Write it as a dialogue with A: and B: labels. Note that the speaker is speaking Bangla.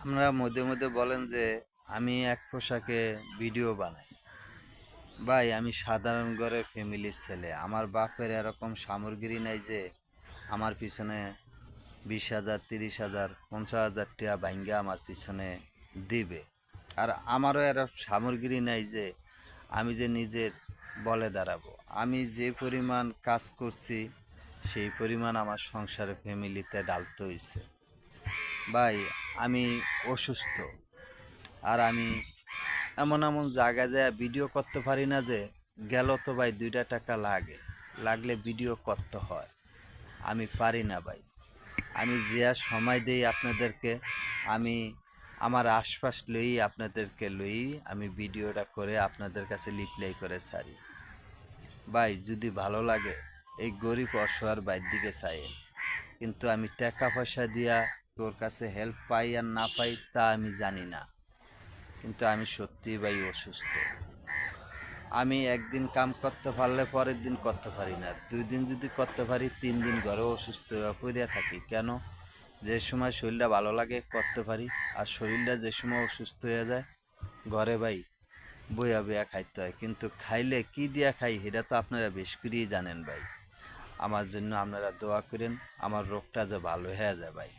A: আমরা মধ্যে মধ্যে বলেন যে আমি এক পোশাকে ভিডিও বানাই। ভাই আমি সাধারণ ঘরের ফ্যামিলির ছেলে, আমার বাপের এরকম সামগ্রী নাই যে আমার পিছনে 20,000 30,000 50,000 টাকা বাইঙ্গা আমার পিছনে দিবে। আর আমারও এরকম সামগ্রী নাই যে আমি যে নিজের বলে দাঁড়াবো। আমি যে পরিমাণ কাজ করছি সেই পরিমাণ আমার সংসারে ফ্যামিলিতে ডালতে হইছে। ভাই আমি অসুস্থ, আর আমি এমন এমন জায়গায় যায় ভিডিও করতে পারি না যে গেল তো ভাই 2টা টাকা লাগে, লাগলে ভিডিও করতে হয়। আমি পারি না ভাই। আমি যে সময় দেই আপনাদেরকে, আমি আমার আশপাশ লই আপনাদেরকে লই, আমি ভিডিওটা করে আপনাদের কাছে রিপ্লাই করে ছাড়ি। ভাই যদি ভালো লাগে এই গরিব অসহায়ের বাইর দিকে চাইয়েন, কিন্তু আমি টাকা পয়সা দিয়া তোর কাছে হেল্প পাই আর না পাই তা আমি জানি না, কিন্তু আমি সত্যিই ভাই অসুস্থ। আমি একদিন কাম করতে পারলে পরের দিন করতে পারি না, 2 দিন যদি করতে পারি 3 দিন ঘরে অসুস্থ হয়ে পড়ে থাকি। কেন? যে সময় শরীরটা ভালো লাগে করতে পারি, আর শরীরটা যে সময় অসুস্থ হয়ে যায় ঘরে ভাই বইয়া বইয়া খাইতে হয়। কিন্তু খাইলে কি দিয়া খাই সেটা তো আপনারা বেশ করেই জানেন ভাই। আমার জন্য আপনারা দোয়া করেন, আমার রোগটা যে ভালো হয়ে যায় ভাই।